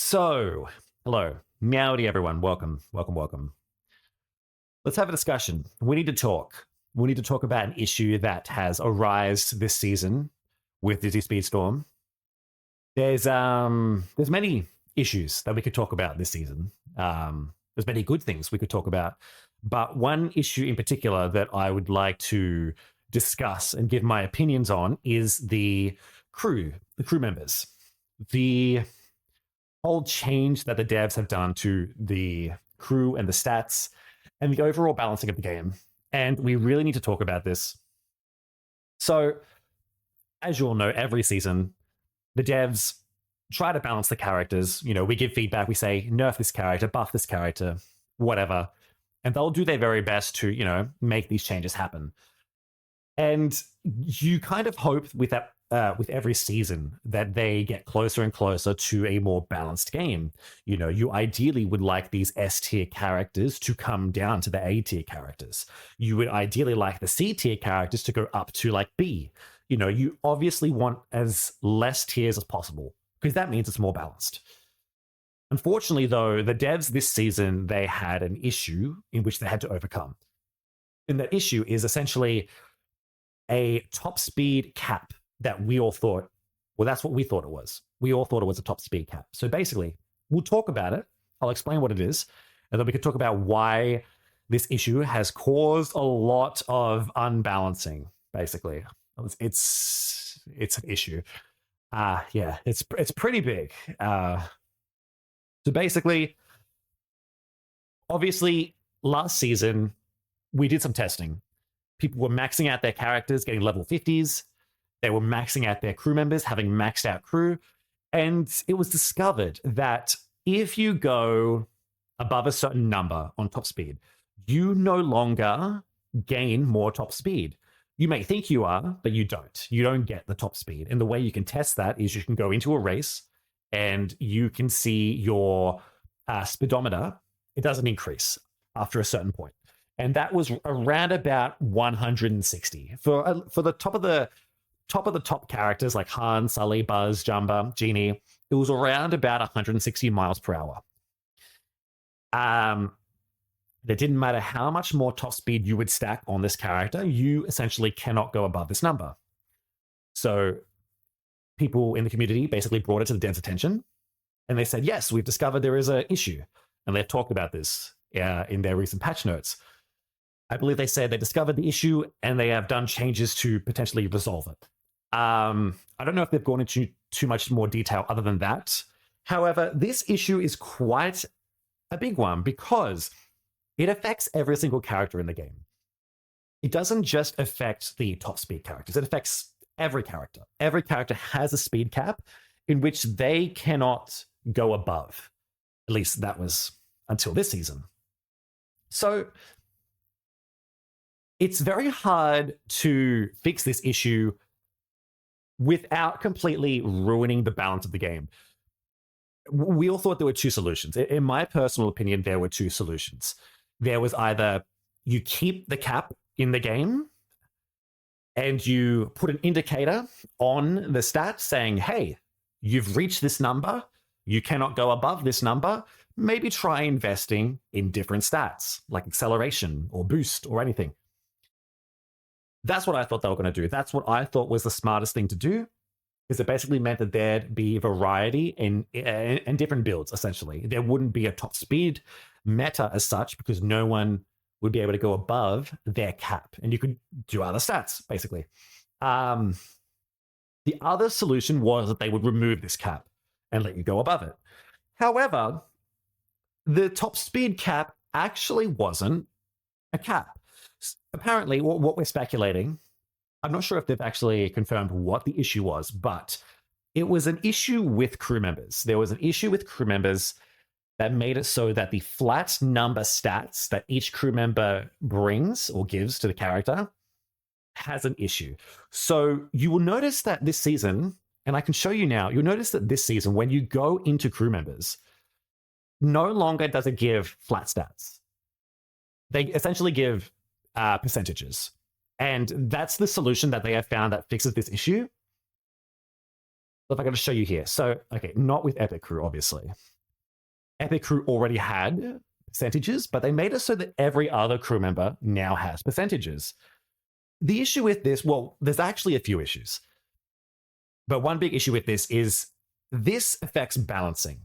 So, hello, meowdy everyone. Welcome, welcome, welcome. Let's have a discussion. We need to talk. We need to talk about an issue that has arisen this season with Disney Speedstorm. There's many issues that we could talk about this season. There's many good things we could talk about, but one issue in particular that I would like to discuss and give my opinions on is the crew members. The whole change that the devs have done to the crew and the stats and the overall balancing of the game. And we really need to talk about this. So, as you all know, every season, the devs try to balance the characters. You know, we give feedback, we say, nerf this character, buff this character, whatever. And they'll do their very best to, make these changes happen. And you kind of hope with that, with every season, that they get closer and closer to a more balanced game. You ideally would like these S tier characters to come down to the A tier characters. You would ideally like the C tier characters to go up to like B. You obviously want as less tiers as possible because that means it's more balanced. Unfortunately, though, the devs this season, they had an issue in which they had to overcome. And that issue is essentially a top speed cap that we all thought, well, that's what we thought it was. We all thought it was a top speed cap. So basically, we'll talk about it. I'll explain what it is, and then we can talk about why this issue has caused a lot of unbalancing, basically. It's an issue. Yeah, it's pretty big. So basically, obviously, last season, we did some testing. People were maxing out their characters, getting level 50s. They were maxing out their crew members, having maxed out crew. And it was discovered that if you go above a certain number on top speed, you no longer gain more top speed. You may think you are, but you don't. You don't get the top speed. And the way you can test that is you can go into a race and you can see your speedometer. It doesn't increase after a certain point. And that was around about 160 for the top of the top characters like Han, Sully, Buzz, Jumba, Genie. It was around about 160 miles per hour. It didn't matter how much more top speed you would stack on this character, you essentially cannot go above this number. So people in the community basically brought it to the devs' attention, and they said, yes, we've discovered there is an issue. And they've talked about this in their recent patch notes. I believe they said they discovered the issue and they have done changes to potentially resolve it. I don't know if they've gone into too much more detail other than that. However, this issue is quite a big one because it affects every single character in the game. It doesn't just affect the top speed characters. It affects every character. Every character has a speed cap in which they cannot go above. At least that was until this season. So it's very hard to fix this issue without completely ruining the balance of the game. We all thought there were two solutions. In my personal opinion, there were two solutions. There was either you keep the cap in the game and you put an indicator on the stats saying, hey, you've reached this number, you cannot go above this number, maybe try investing in different stats like acceleration or boost or anything. That's what I thought they were going to do. That's what I thought was the smartest thing to do, because it basically meant that there'd be variety in different builds, essentially. There wouldn't be a top speed meta as such, because no one would be able to go above their cap, and you could do other stats, basically. The other solution was that they would remove this cap and let you go above it. However, the top speed cap actually wasn't a cap. Apparently, what we're speculating, I'm not sure if they've actually confirmed what the issue was, but it was an issue with crew members. There was an issue with crew members that made it so that the flat number stats that each crew member brings or gives to the character has an issue. So you will notice that this season, and I can show you now, you'll notice that this season, when you go into crew members, no longer does it give flat stats. They essentially give percentages. And that's the solution that they have found that fixes this issue. So if I got to show you here. So, okay, not with Epic Crew, obviously. Epic Crew already had percentages, but they made it so that every other crew member now has percentages. The issue with this, well, there's actually a few issues. But one big issue with this is this affects balancing.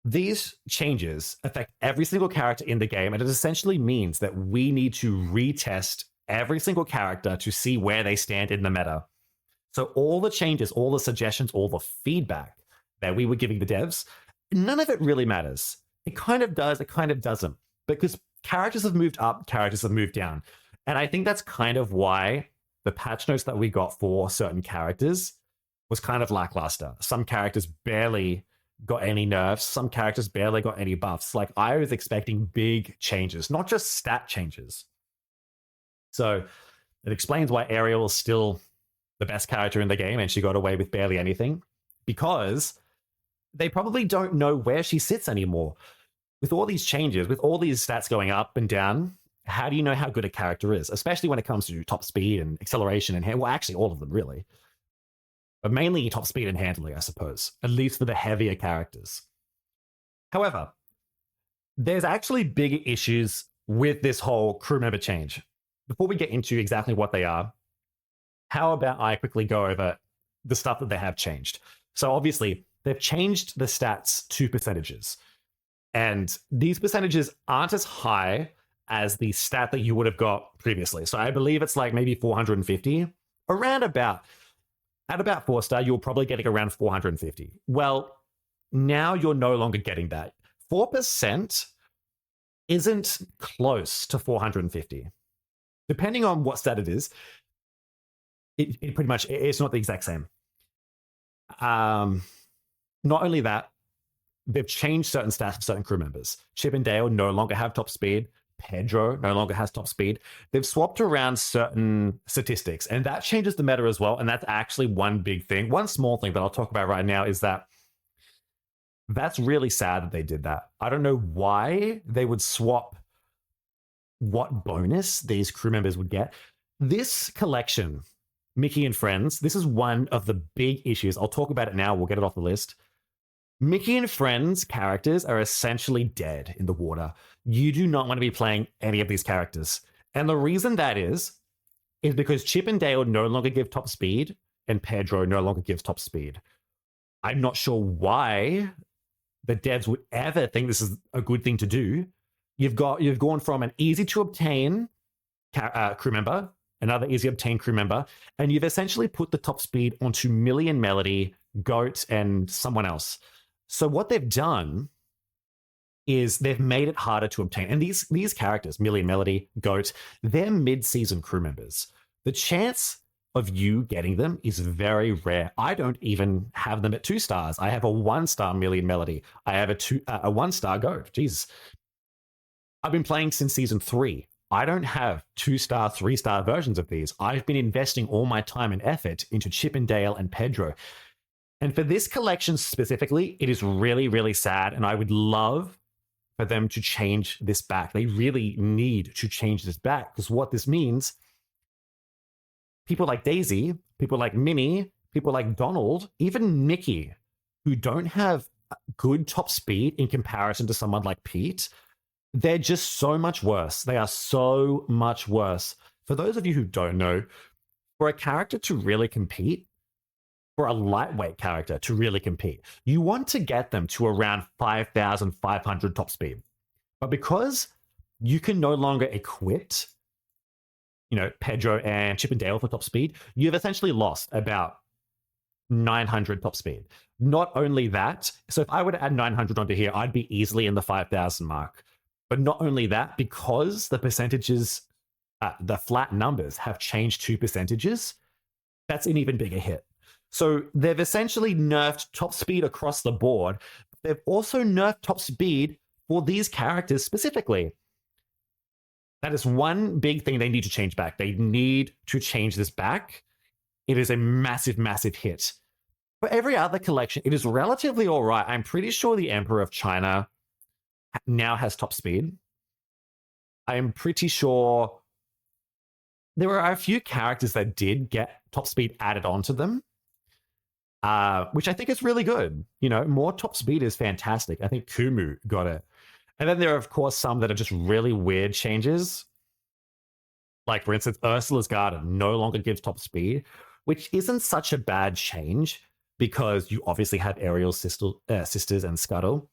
These changes affect every single character in the game, and it essentially means that we need to retest every single character to see where they stand in the meta. So all the changes, all the suggestions, all the feedback that we were giving the devs, none of it really matters. It kind of does, it kind of doesn't, because characters have moved up, characters have moved down. And I think that's kind of why the patch notes that we got for certain characters was kind of lackluster. Some characters barely got any nerfs, some characters barely got any buffs. Like, I was expecting big changes, not just stat changes. So it explains why Ariel is still the best character in the game and she got away with barely anything, because they probably don't know where she sits anymore. With all these changes, with all these stats going up and down, how do you know how good a character is? Especially when it comes to top speed and acceleration and well, actually all of them really. But mainly top speed and handling, I suppose, at least for the heavier characters. However, there's actually bigger issues with this whole crew member change. Before we get into exactly what they are, how about I quickly go over the stuff that they have changed? So obviously, they've changed the stats to percentages. And these percentages aren't as high as the stat that you would have got previously. So I believe it's like maybe 450, around about. At about 4-star, you're probably getting around 450. Well, now you're no longer getting that. 4% isn't close to 450. Depending on what stat it is, it pretty much, it's not the exact same. Not only that, they've changed certain stats for certain crew members. Chip and Dale no longer have top speed. Pedro no longer has top speed. They've swapped around certain statistics, and that changes the meta as well. And that's actually one big thing. One small thing that I'll talk about right now is that's really sad that they did that. I don't know why they would swap what bonus these crew members would get. This collection, Mickey and Friends, this is one of the big issues. I'll talk about it now. We'll get it off the list. Mickey and Friends characters are essentially dead in the water. You do not want to be playing any of these characters. And the reason that is because Chip and Dale no longer give top speed and Pedro no longer gives top speed. I'm not sure why the devs would ever think this is a good thing to do. You've gone from an easy to obtain crew member, another easy to obtain crew member, and you've essentially put the top speed onto Millie and Melody, Goat, and someone else. So what they've done is they've made it harder to obtain. And these characters, Millie and Melody, Goat, they're mid-season crew members. The chance of you getting them is very rare. I don't even have them at 2 stars. I have a 1-star Millie and Melody. I have a 1-star Goat. Jesus. I've been playing since season 3. I don't have 2-star, 3-star versions of these. I've been investing all my time and effort into Chip and Dale and Pedro. And for this collection specifically, it is really, really sad. And I would love for them to change this back. They really need to change this back, because what this means, people like Daisy, people like Minnie, people like Donald, even Mickey, who don't have good top speed in comparison to someone like Pete, they're just so much worse. They are so much worse. For those of you who don't know, for a character to really compete, for a lightweight character to really compete, you want to get them to around 5,500 top speed. But because you can no longer equip, Pedro and Chip and Dale for top speed, you've essentially lost about 900 top speed. Not only that, so if I were to add 900 onto here, I'd be easily in the 5,000 mark. But not only that, because the percentages, the flat numbers have changed to percentages, that's an even bigger hit. So they've essentially nerfed top speed across the board. They've also nerfed top speed for these characters specifically. That is one big thing they need to change back. They need to change this back. It is a massive, massive hit. For every other collection, it is relatively all right. I'm pretty sure the Emperor of China now has top speed. I'm pretty sure there are a few characters that did get top speed added onto them. which I think is really good. You know, more top speed is fantastic. I think Kumu got it. And then there are, of course, some that are just really weird changes. Like, for instance, Ursula's Garden no longer gives top speed, which isn't such a bad change because you obviously have Ariel's sisters and Scuttle.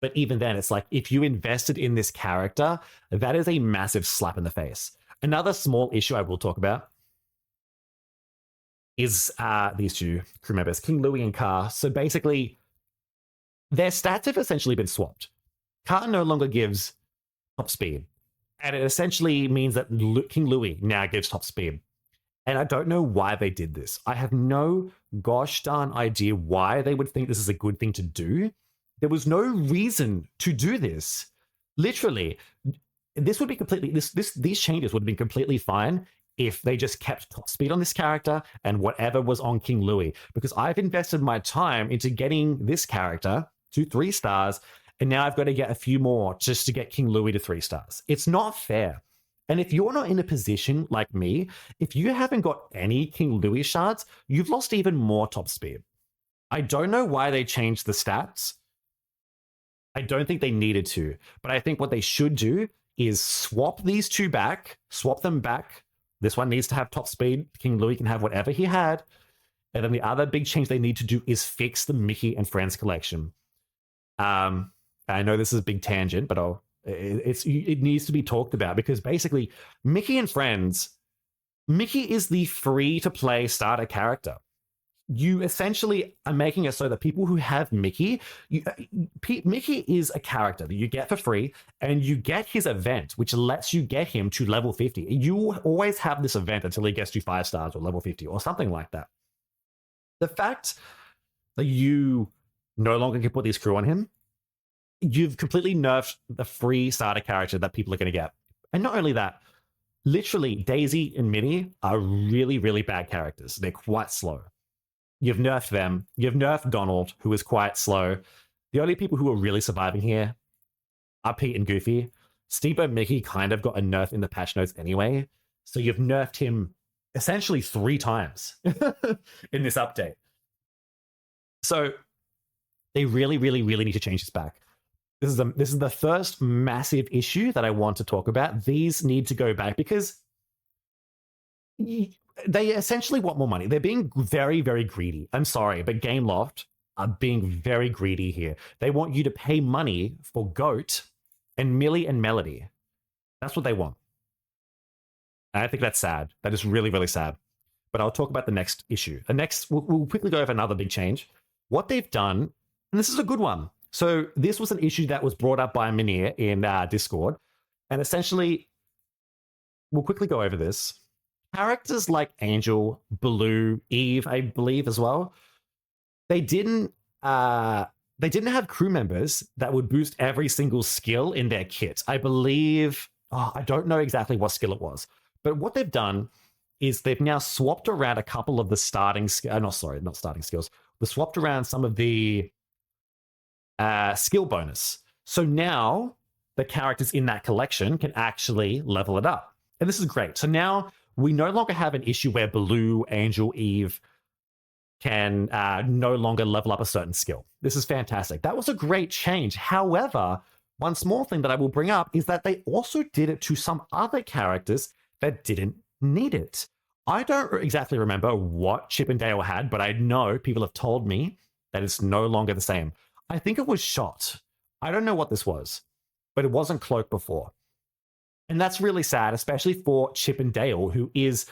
But even then, it's like if you invested in this character, that is a massive slap in the face. Another small issue I will talk about is these two crew members, King Louis and Car. So basically, their stats have essentially been swapped. Car no longer gives top speed. And it essentially means that King Louis now gives top speed. And I don't know why they did this. I have no gosh darn idea why they would think this is a good thing to do. There was no reason to do this. Literally, this would be completely these changes would have been completely fine if they just kept top speed on this character and whatever was on King Louis. Because I've invested my time into getting this character to 3 stars, and now I've got to get a few more just to get King Louis to 3 stars. It's not fair. And if you're not in a position like me, if you haven't got any King Louis shards, you've lost even more top speed. I don't know why they changed the stats. I don't think they needed to, but I think what they should do is swap these two back, swap them back. This one needs to have top speed. King Louis can have whatever he had. And then the other big change they need to do is fix the Mickey and Friends collection. I know this is a big tangent, but it needs to be talked about because basically Mickey and Friends, Mickey is the free-to-play starter character. You essentially are making it so that people who have Mickey, Mickey is a character that you get for free, and you get his event, which lets you get him to level 50. You always have this event until he gets to 5 stars or level 50 or something like that. The fact that you no longer can put this crew on him, you've completely nerfed the free starter character that people are going to get. And not only that, literally Daisy and Minnie are really, really bad characters. They're quite slow. You've nerfed them. You've nerfed Donald, who is quite slow. The only people who are really surviving here are Pete and Goofy. Steamboat Mickey kind of got a nerf in the patch notes anyway. So you've nerfed him essentially 3 times in this update. So they really, really, really need to change this back. This is the first massive issue that I want to talk about. These need to go back because they essentially want more money. They're being very, very greedy. I'm sorry, but Gameloft are being very greedy here. They want you to pay money for Goat and Millie and Melody. That's what they want. And I think that's sad. That is really, really sad. But I'll talk about the next issue. We'll quickly go over another big change. What they've done, and this is a good one. So this was an issue that was brought up by Minir in Discord. And essentially, we'll quickly go over this. Characters like Angel, Baloo, Eve, I believe as well, they didn't have crew members that would boost every single skill in their kit. I believe, I don't know exactly what skill it was, but what they've done is they've now swapped around a couple of the starting not starting skills. They swapped around some of the skill bonus. So now the characters in that collection can actually level it up. And this is great. So now we no longer have an issue where Baloo, Angel, Eve can no longer level up a certain skill. This is fantastic. That was a great change. However, one small thing that I will bring up is that they also did it to some other characters that didn't need it. I don't exactly remember what Chip and Dale had, but I know people have told me that it's no longer the same. I think it was Shot. I don't know what this was, but it wasn't Cloak before. And that's really sad, especially for Chip and Dale, who is,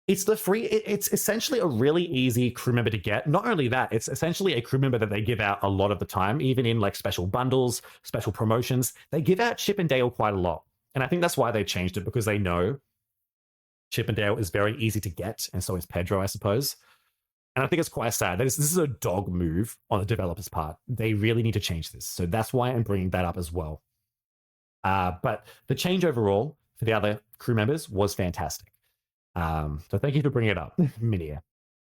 it's essentially a really easy crew member to get. Not only that, it's essentially a crew member that they give out a lot of the time, even in like special bundles, special promotions. They give out Chip and Dale quite a lot. And I think that's why they changed it, because they know Chip and Dale is very easy to get, and so is Pedro, I suppose. And I think it's quite sad. This is a dog move on the developer's part. They really need to change this. So that's why I'm bringing that up as well. But the change overall for the other crew members was fantastic. So thank you for bringing it up, Minia.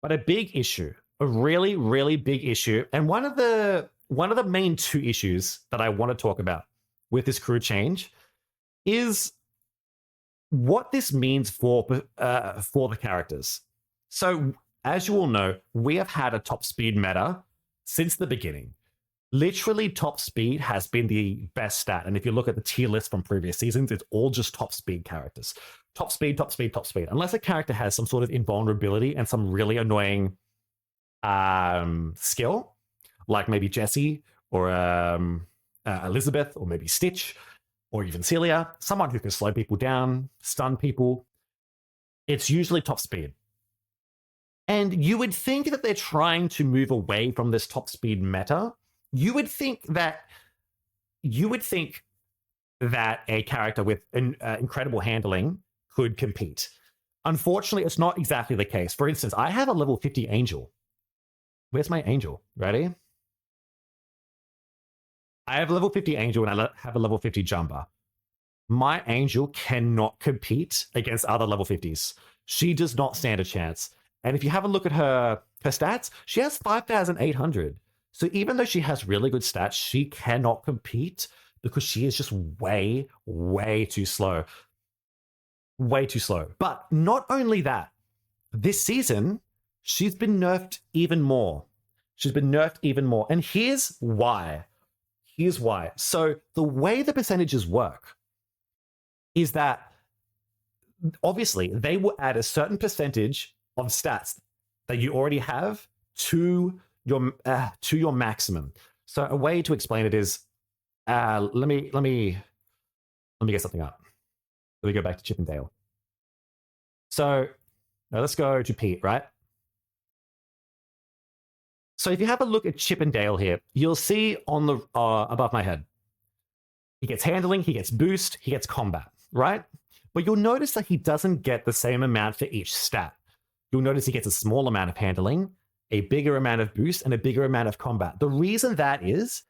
But a big issue, a really, really big issue, and one of the main 2 issues that I want to talk about with this crew change is what this means for the characters. So as you all know, we have had a top speed meta since the beginning. Literally, top speed has been the best stat. And if you look at the tier list from previous seasons, it's all just top speed characters. Top speed, top speed, top speed. Unless a character has some sort of invulnerability and some really annoying skill, like maybe Jessie or Elizabeth, or maybe Stitch, or even Celia, someone who can slow people down, stun people, it's usually top speed. And you would think that they're trying to move away from this top speed meta. You would think that a character with incredible handling could compete. Unfortunately, it's not exactly the case. For instance, I have a level 50 Angel. Where's my Angel? Ready? I have a level 50 Angel and I have a level 50 Jumper. My Angel cannot compete against other level 50s. She does not stand a chance. And if you have a look at her stats, she has 5,800. So even though she has really good stats, she cannot compete because she is just way, way too slow. Way too slow. But not only that, this season, she's been nerfed even more. She's been nerfed even more. And here's why. Here's why. So the way the percentages work is that obviously they will add a certain percentage of stats that you already have to your maximum. So a way to explain it is, let me get something up. Let me go back to Chip and Dale. So now let's go to Pete, right? So if you have a look at Chip and Dale here, you'll see on the above my head, he gets handling, he gets boost, he gets combat, right? But you'll notice that he doesn't get the same amount for each stat. You'll notice he gets a small amount of handling, a bigger amount of boost, and a bigger amount of combat. The reason that is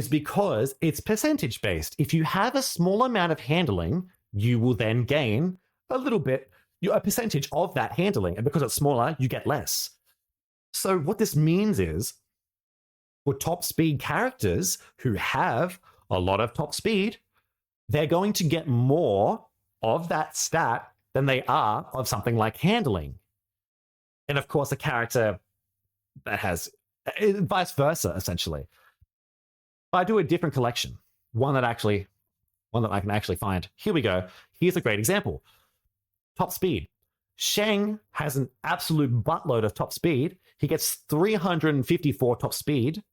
because it's percentage based. If you have a small amount of handling, you will then gain a little bit, a percentage of that handling. And because it's smaller, you get less. So what this means is for top speed characters who have a lot of top speed, they're going to get more of that stat than they are of something like handling. And of course, a character that has vice versa, essentially. If I do a different collection, one that I can actually find. Here we go. Here's a great example. Top speed. Shang has an absolute buttload of top speed. He gets 354 top speed,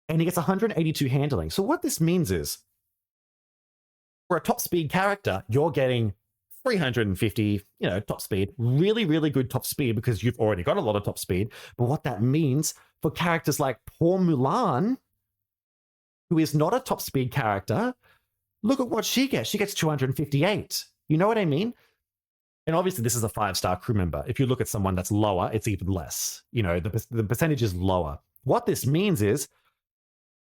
and he gets 182 handling. So what this means is, for a top speed character, you're getting 350, top speed, really, really good top speed because you've already got a lot of top speed. But what that means for characters like poor Mulan, who is not a top speed character, look at what she gets. She gets 258. You know what I mean? And obviously, this is a 5-star crew member. If you look at someone that's lower, it's even less. The percentage is lower. What this means is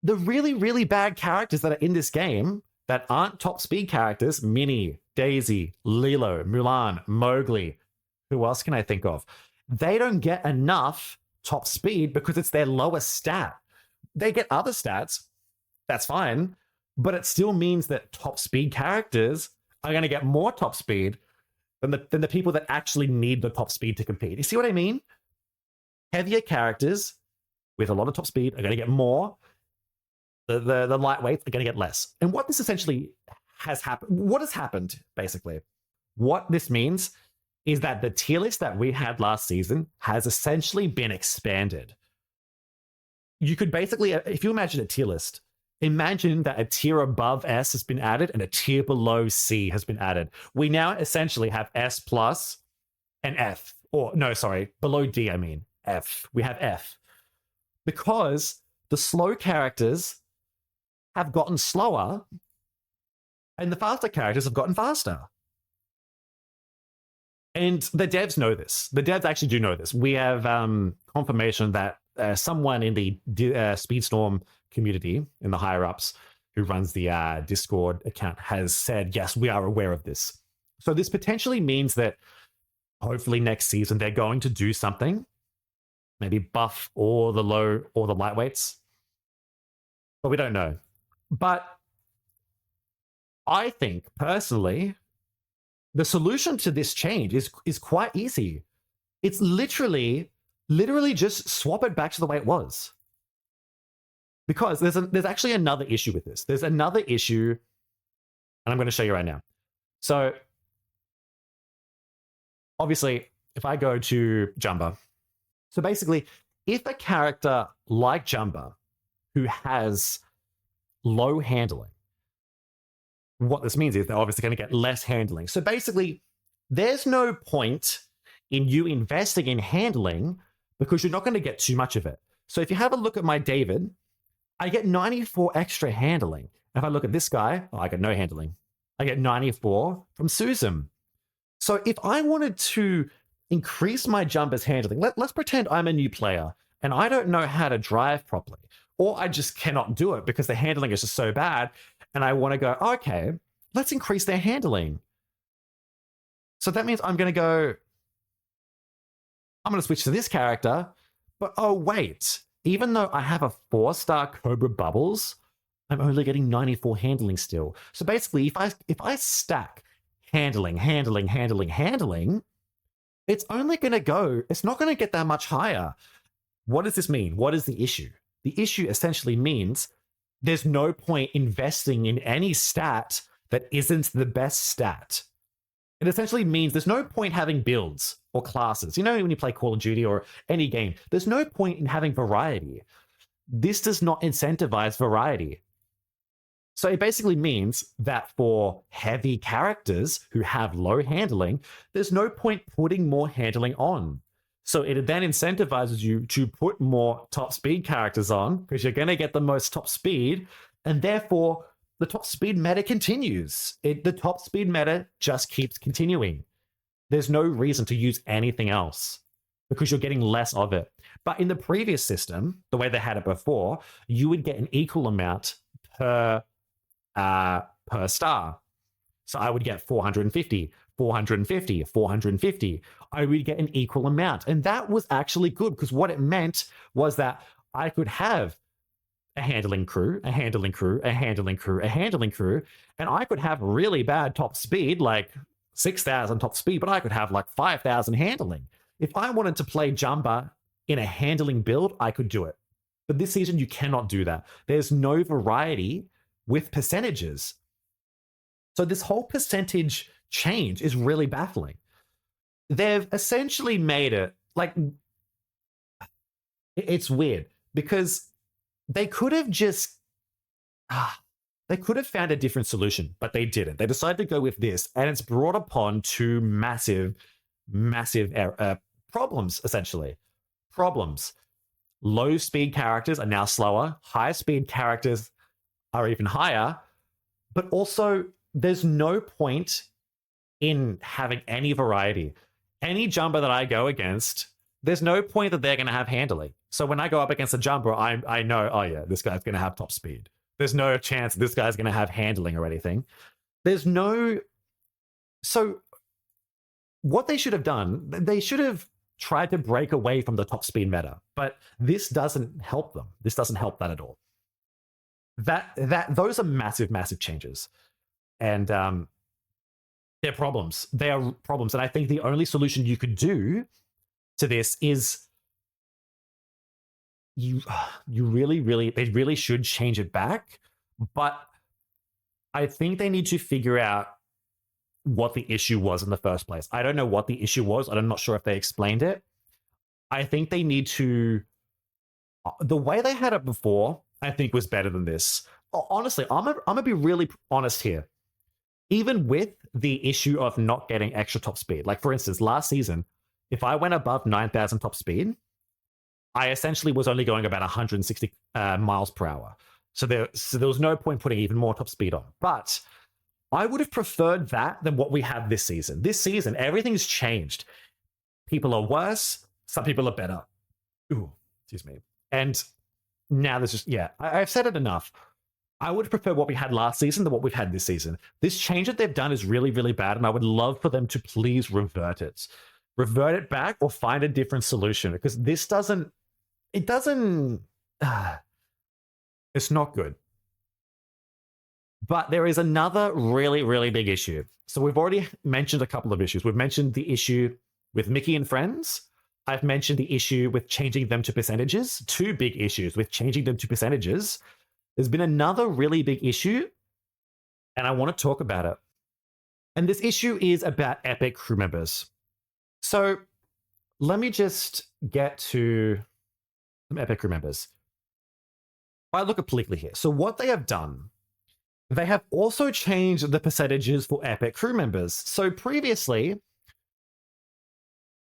the really, really bad characters that are in this game that aren't top speed characters, Minnie, Daisy, Lilo, Mulan, Mowgli, who else can I think of? They don't get enough top speed because it's their lowest stat. They get other stats, that's fine, but it still means that top speed characters are going to get more top speed than the people that actually need the top speed to compete. You see what I mean? Heavier characters with a lot of top speed are going to get more. The lightweights are going to get less. And what this essentially has happened, basically, what this means is that the tier list that we had last season has essentially been expanded. You could basically, if you imagine a tier list, imagine that a tier above S has been added and a tier below C has been added. We now essentially have S plus and F. Or, no, sorry, below D, I mean F. We have F. Because the slow characters have gotten slower and the faster characters have gotten faster. And the devs know this. The devs actually do know this. We have confirmation that someone in the Speedstorm community, in the higher-ups, who runs the Discord account, has said, yes, we are aware of this. So this potentially means that hopefully next season they're going to do something, maybe buff all the low or the lightweights, but we don't know. But I think, personally, the solution to this change is quite easy. It's literally just swap it back to the way it was. Because there's actually another issue with this. There's another issue, and I'm going to show you right now. So obviously, if I go to Jumba, so basically, if a character like Jumba, who has low handling, what this means is they're obviously going to get less handling. So basically, there's no point in you investing in handling because you're not going to get too much of it. So if you have a look at my David, I get 94 extra handling. If I look at this guy, I get no handling. I get 94 from Susan. So if I wanted to increase my Jumba's handling, let's pretend I'm a new player and I don't know how to drive properly, or I just cannot do it because the handling is just so bad, and I want to go, okay, let's increase their handling. So that means I'm going to switch to this character, but oh wait, even though I have a 4-star Cobra Bubbles, I'm only getting 94 handling still. So basically, if I stack handling, it's only going to go, it's not going to get that much higher. What does this mean? What is the issue? The issue essentially means there's no point investing in any stat that isn't the best stat. It essentially means there's no point having builds or classes. You know, when you play Call of Duty or any game, there's no point in having variety. This does not incentivize variety. So it basically means that for heavy characters who have low handling, there's no point putting more handling on. So it then incentivizes you to put more top speed characters on because you're going to get the most top speed, and therefore the top speed meta continues. The top speed meta just keeps continuing. There's no reason to use anything else because you're getting less of it. But in the previous system, the way they had it before, you would get an equal amount per star. So I would get 450, 450, 450. I would get an equal amount. And that was actually good because what it meant was that I could have a handling crew, a handling crew, a handling crew, a handling crew, and I could have really bad top speed, like 6,000 top speed, but I could have like 5,000 handling. If I wanted to play Jumba in a handling build, I could do it. But this season, you cannot do that. There's no variety with percentages. So this whole percentage change is really baffling. They've essentially made it like, it's weird because they could have just, they could have found a different solution, but they didn't. They decided to go with this, and it's brought upon two massive problems, essentially. Problems. Low speed characters are now slower. High speed characters are even higher. But also, there's no point in having any variety. Any Jumba that I go against, there's no point that they're going to have handling. So when I go up against a Jumba, I know, oh yeah, this guy's going to have top speed. There's no chance this guy's going to have handling or anything. There's no... So what they should have done, they should have tried to break away from the top speed meta, but this doesn't help them. This doesn't help that at all. Those are massive changes. And they're problems. They are problems. And I think the only solution you could do to this is they really should change it back. But I think they need to figure out what the issue was in the first place. I don't know what the issue was. I'm not sure if they explained it. I think they need to... The way they had it before, I think, was better than this. Honestly, I'm gonna be really honest here. Even with the issue of not getting extra top speed, like for instance, last season, if I went above 9,000 top speed, I essentially was only going about 160 miles per hour. So there was no point putting even more top speed on. But I would have preferred that than what we have this season. This season, everything's changed. People are worse. Some people are better. Ooh, excuse me. And now there's just, yeah, I've said it enough. I would prefer what we had last season than what we've had this season. This change that they've done is really bad, and I would love for them to please revert it. Revert it back or find a different solution, because this doesn't... it's not good. But there is another really big issue. So we've already mentioned a couple of issues. We've mentioned the issue with Mickey and friends. I've mentioned the issue with changing them to percentages, two big issues with changing them to percentages. There's been another really big issue, and I want to talk about it. And this issue is about Epic crew members. So let me just get to some Epic crew members. I look at Pleakley here. So what they have done, they have also changed the percentages for Epic crew members. So previously,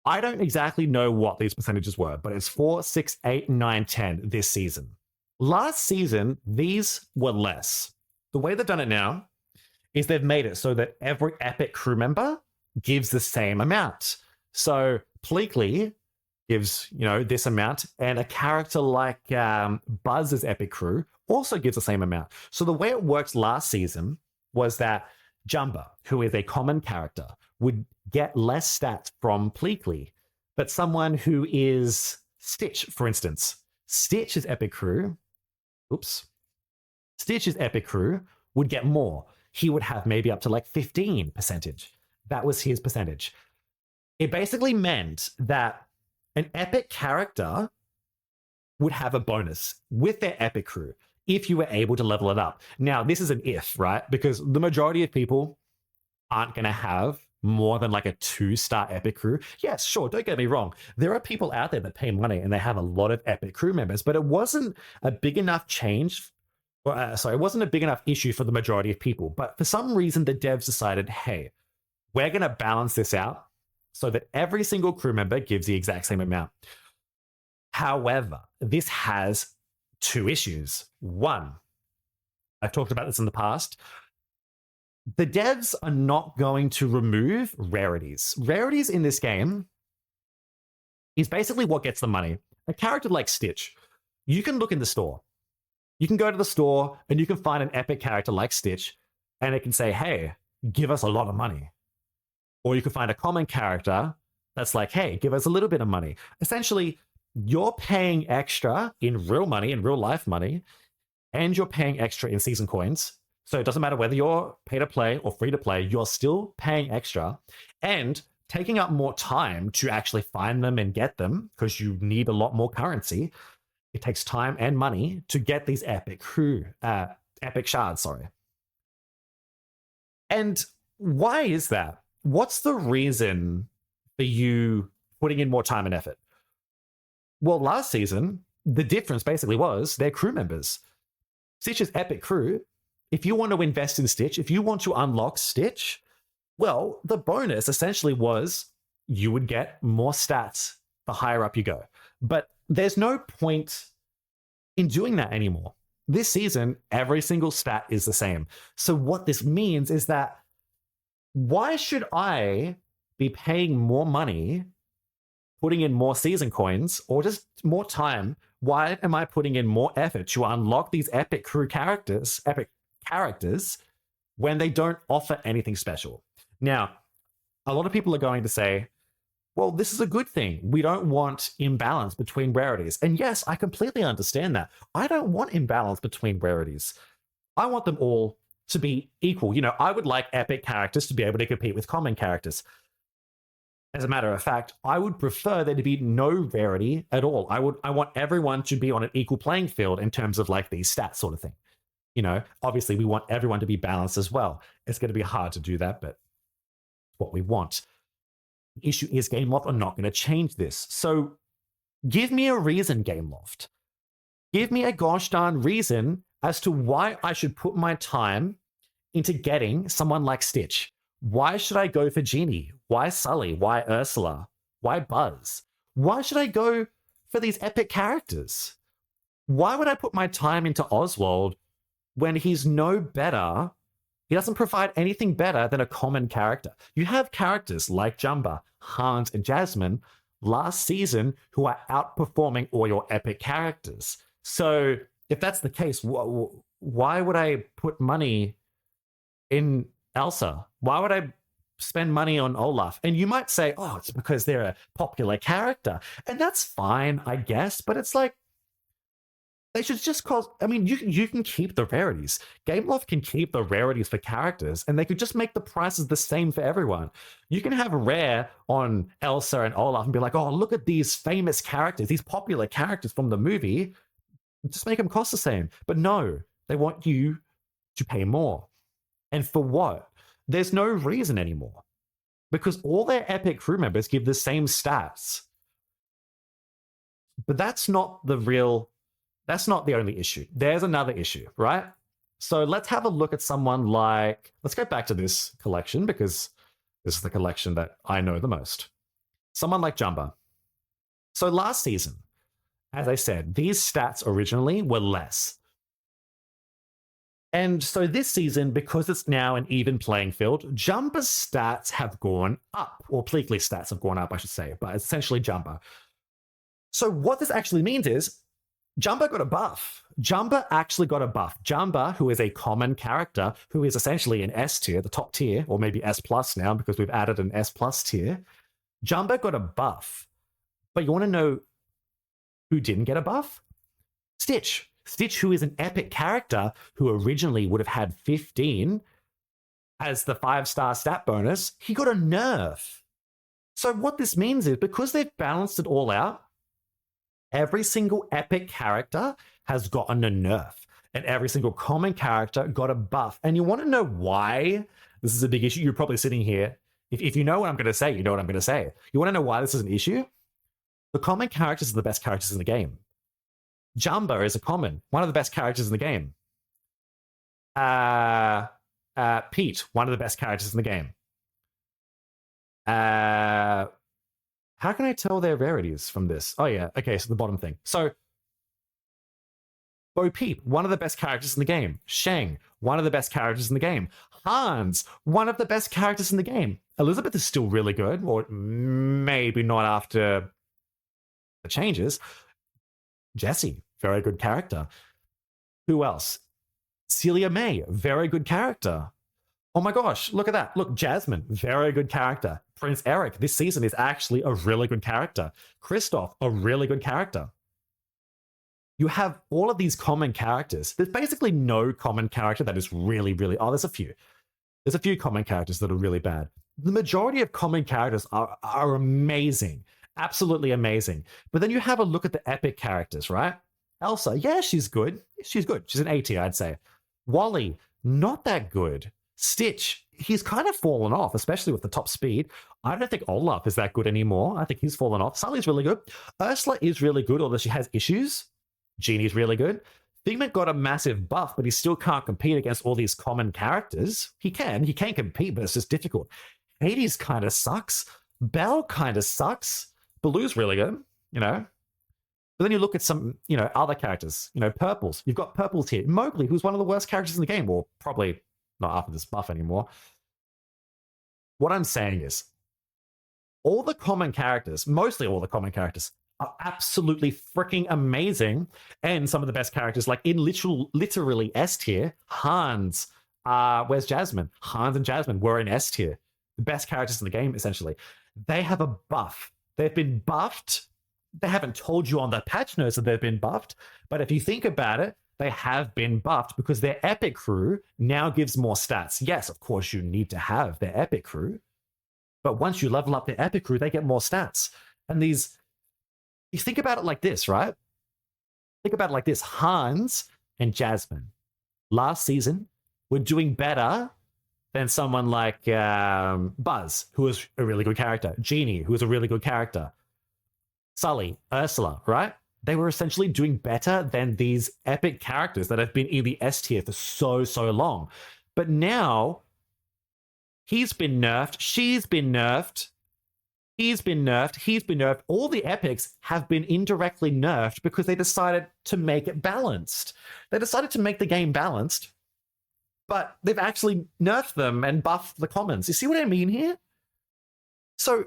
I don't exactly know what these percentages were, but it's 4, 6, 8, 9, 10 this season. Last season, these were less. The way they've done it now is they've made it so that every Epic crew member gives the same amount. So Pleakley gives, this amount, and a character like Buzz's Epic crew also gives the same amount. So the way it worked last season was that Jumba, who is a common character, would get less stats from Pleakley, but someone who is Stitch, for instance, Stitch's Epic crew would get more. He would have maybe up to like 15%. That was his percentage. It basically meant that an Epic character would have a bonus with their Epic crew if you were able to level it up. Now, this is an if, right? Because the majority of people aren't going to have more than like a 2-star Epic crew. Yes, sure, don't get me wrong. There are people out there that pay money and they have a lot of Epic crew members, but it wasn't a big enough change. It wasn't a big enough issue for the majority of people. But for some reason, the devs decided, hey, we're going to balance this out so that every single crew member gives the exact same amount. However, this has two issues. One, I've talked about this in the past. The devs are not going to remove rarities. Rarities in this game is basically what gets the money. A character like Stitch, you can look in the store. You can go to the store and you can find an Epic character like Stitch, and it can say, hey, give us a lot of money. Or you can find a common character that's like, hey, give us a little bit of money. Essentially, you're paying extra in real money, in real life money, and you're paying extra in season coins. So it doesn't matter whether you're pay to play or free to play, you're still paying extra and taking up more time to actually find them and get them because you need a lot more currency. It takes time and money to get these epic shards, sorry. And why is that? What's the reason for you putting in more time and effort? Well, last season, the difference basically was their crew members. Stitch's epic crew, if you want to invest in Stitch, if you want to unlock Stitch, well, the bonus essentially was you would get more stats the higher up you go. But there's no point in doing that anymore. This season, every single stat is the same. So what this means is that why should I be paying more money, putting in more season coins, or just more time? Why am I putting in more effort to unlock these epic characters, when they don't offer anything special? Now, a lot of people are going to say, well, this is a good thing. We don't want imbalance between rarities. And yes, I completely understand that. I don't want imbalance between rarities. I want them all to be equal. I would like epic characters to be able to compete with common characters. As a matter of fact, I would prefer there to be no rarity at all. I want everyone to be on an equal playing field in terms of like these stats sort of thing. Obviously we want everyone to be balanced as well. It's going to be hard to do that, but it's what we want. The issue is Gameloft are not going to change this. So give me a reason, Gameloft. Give me a gosh darn reason as to why I should put my time into getting someone like Stitch. Why should I go for Genie? Why Sully? Why Ursula? Why Buzz? Why should I go for these epic characters? Why would I put my time into Oswald when he's no better? He doesn't provide anything better than a common character. You have characters like Jumba, Hans, and Jasmine last season who are outperforming all your epic characters. So if that's the case, why would I put money in Elsa? Why would I spend money on Olaf? And you might say, oh, it's because they're a popular character. And that's fine, I guess. But it's like, They should just cause. I mean, you can keep the rarities. Gameloft can keep the rarities for characters, and they could just make the prices the same for everyone. You can have rare on Elsa and Olaf and be like, oh, look at these famous characters, these popular characters from the movie. Just make them cost the same. But no, they want you to pay more. And for what? There's no reason anymore. Because all their epic crew members give the same stats. But that's not the only issue. There's another issue, right? So let's have a look at someone like, let's go back to this collection because this is the collection that I know the most. Someone like Jumba. So last season, as I said, these stats originally were less. And so this season, because it's now an even playing field, Jumba's stats have gone up, or Pleakley's stats have gone up, I should say, but essentially Jumba. So what this actually means is Jumba got a buff. Jumba actually got a buff. Jumba, who is a common character, who is essentially an S tier, the top tier, or maybe S plus now because we've added an S plus tier. Jumba got a buff. But you want to know who didn't get a buff? Stitch. Stitch, who is an epic character who originally would have had 15 as the 5-star stat bonus, he got a nerf. So what this means is because they've balanced it all out, every single epic character has gotten a nerf, and every single common character got a buff. And you want to know why this is a big issue? You're probably sitting here. If you know what I'm going to say, you know what I'm going to say. You want to know why this is an issue? The common characters are the best characters in the game. Jumba is a common, one of the best characters in the game. Pete, one of the best characters in the game. How can I tell their rarities from this? Oh yeah, okay, so the bottom thing. So, Bo Peep, one of the best characters in the game. Shang, one of the best characters in the game. Hans, one of the best characters in the game. Elizabeth is still really good, or maybe not after the changes. Jessie, very good character. Who else? Celia May, very good character. Oh my gosh, look at that. Look, Jasmine, very good character. Prince Eric, this season is actually a really good character. Kristoff, a really good character. You have all of these common characters. There's basically no common character that is really, really... Oh, there's a few. There's a few common characters that are really bad. The majority of common characters are amazing. Absolutely amazing. But then you have a look at the epic characters, right? Elsa, yeah, she's good. She's good. She's an A tier, I'd say. Wally, not that good. Stitch, he's kind of fallen off, especially with the top speed. I don't think Olaf is that good anymore. I think he's fallen off. Sully's really good. Ursula is really good, although she has issues. Genie's really good. Figment got a massive buff, but he still can't compete against all these common characters. He can compete, but it's just difficult. Hades kind of sucks. Belle kind of sucks. Baloo's really good, you know. But then you look at some, you know, other characters, you know, Purples. You've got Purples here. Mowgli, who's one of the worst characters in the game, or probably not after this buff anymore. What I'm saying is, all the common characters, mostly all the common characters, are absolutely freaking amazing. And some of the best characters, like in literally S tier, Hans, where's Jasmine? Hans and Jasmine were in S tier. The best characters in the game, essentially. They have a buff. They've been buffed. They haven't told you on the patch notes that they've been buffed. But if you think about it, they have been buffed because their epic crew now gives more stats. Yes, of course, you need to have their epic crew. But once you level up their epic crew, they get more stats. And these, you think about it like this, right? Think about it like this. Hans and Jasmine last season were doing better than someone like Buzz, who was a really good character. Genie, who was a really good character. Sully, Ursula, right? They were essentially doing better than these epic characters that have been in the S tier for so long. But now, he's been nerfed, she's been nerfed, he's been nerfed, he's been nerfed. All the epics have been indirectly nerfed because they decided to make it balanced. They decided to make the game balanced, but they've actually nerfed them and buffed the commons. You see what I mean here? So,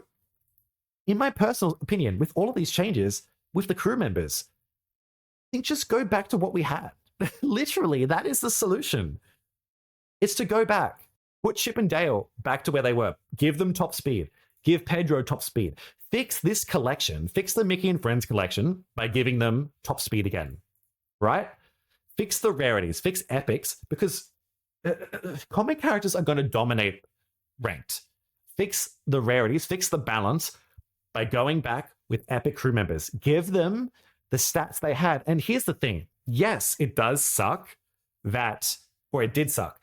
in my personal opinion, with all of these changes, with the crew members, I think just go back to what we had. Literally, that is the solution. It's to go back. Put Chip and Dale back to where they were. Give them top speed. Give Pedro top speed. Fix this collection. Fix the Mickey and Friends collection by giving them top speed again. right? Fix the rarities, fix epics, because comic characters are going to dominate ranked. Fix the rarities, fix the balance by going back with epic crew members. Give them the stats they had. And here's the thing, yes, it does suck that, or it did suck,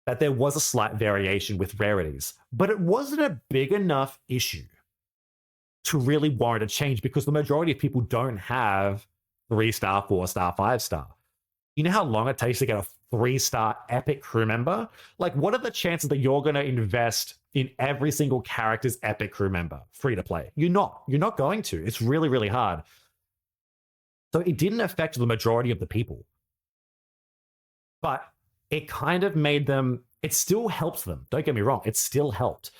that there was a slight variation with rarities, but it wasn't a big enough issue to really warrant a change because the majority of people don't have 3-star, 4-star, 5-star. You know how long it takes to get a 3-star epic crew member? Like, what are the chances that you're going to invest in every single character's epic crew member free to play? You're not. You're not going to. It's really, really hard. So it didn't affect the majority of the people. But it kind of made them, it still helps them. Don't get me wrong. It still helped.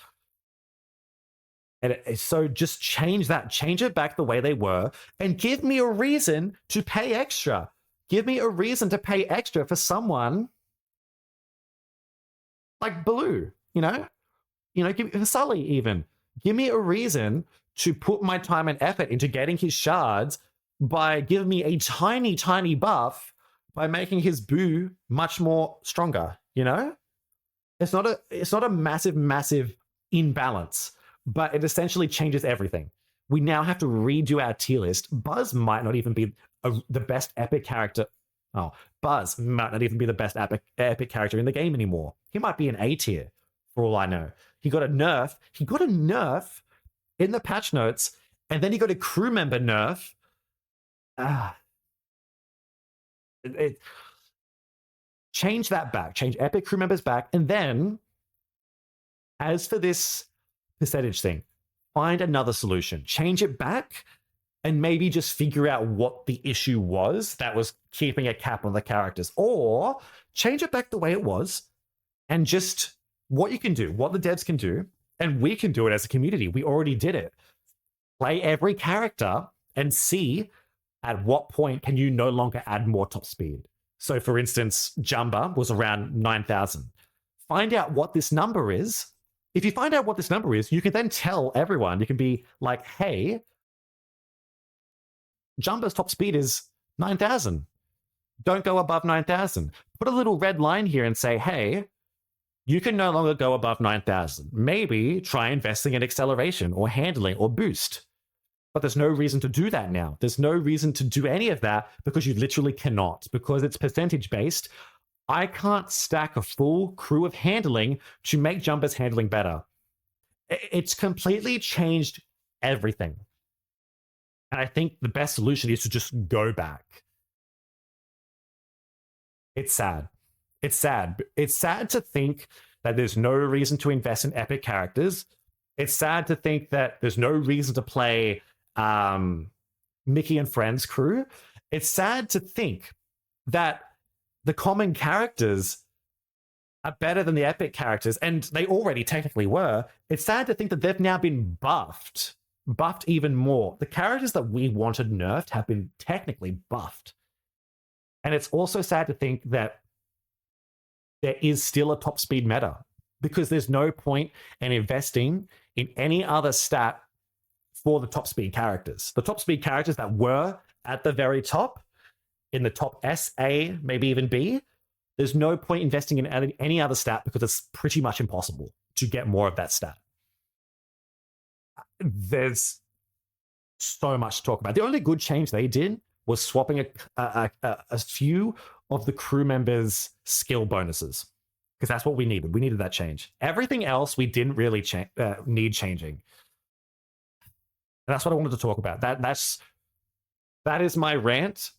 And so just change that, change it back the way they were, and give me a reason to pay extra. Give me a reason to pay extra for someone like Blue, give Sully even. Give me a reason to put my time and effort into getting his shards by giving me a tiny, tiny buff by making his Boo much more stronger, It's not a massive, massive imbalance, but it essentially changes everything. We now have to redo our tier list. Buzz might not even be the best epic character. Oh, Buzz might not even be the best epic character in the game anymore. He might be an A tier, for all I know. He got a nerf. He got a nerf in the patch notes, and then he got a crew member nerf. Change that back. Change epic crew members back, and then, as for this percentage thing, find another solution. Change it back, and maybe just figure out what the issue was that was keeping a cap on the characters. Or change it back the way it was, and just what you can do, what the devs can do, and we can do it as a community. We already did it. Play every character and see at what point can you no longer add more top speed. So, for instance, Jumba was around 9,000. Find out what this number is. If you find out what this number is, you can then tell everyone. You can be like, hey, Jumba's top speed is 9,000. Don't go above 9,000. Put a little red line here and say, hey, you can no longer go above 9,000. Maybe try investing in acceleration or handling or boost. But there's no reason to do that now. There's no reason to do any of that because you literally cannot, because it's percentage based. I can't stack a full crew of handling to make Jumba's handling better. It's completely changed everything. And I think the best solution is to just go back. It's sad. It's sad. It's sad to think that there's no reason to invest in epic characters. It's sad to think that there's no reason to play Mickey and Friends crew. It's sad to think that the common characters are better than the epic characters, and they already technically were. It's sad to think that they've now been buffed even more. The characters that we wanted nerfed have been technically buffed. And it's also sad to think that there is still a top speed meta, because there's no point in investing in any other stat for the top speed characters. The top speed characters that were at the very top, in the top S, A, maybe even B, there's no point investing in any other stat because it's pretty much impossible to get more of that stat. There's so much to talk about. The only good change they did was swapping a few of the crew members' skill bonuses, because that's what we needed. We needed that change. Everything else we didn't really need changing. And that's what I wanted to talk about. That is my rant.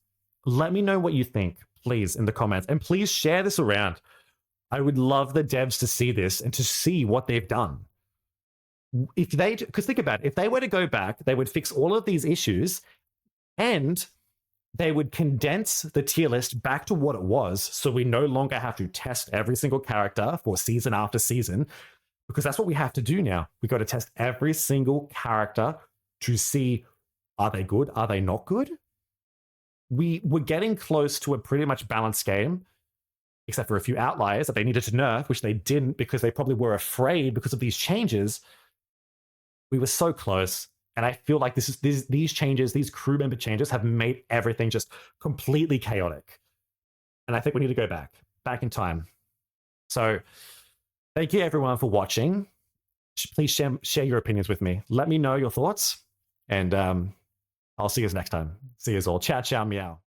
Let me know what you think, please, in the comments. And please share this around. I would love the devs to see this and to see what they've done. Because think about it, if they were to go back, they would fix all of these issues and they would condense the tier list back to what it was, so we no longer have to test every single character for season after season, because that's what we have to do now. We got to test every single character to see, are they good? Are they not good? We were getting close to a pretty much balanced game, except for a few outliers that they needed to nerf, which they didn't because they probably were afraid because of these changes. We were so close. And I feel like these changes, these crew member changes, have made everything just completely chaotic. And I think we need to go back in time. So thank you everyone for watching. Please share your opinions with me. Let me know your thoughts, and I'll see you next time. See you all. Ciao, ciao, meow.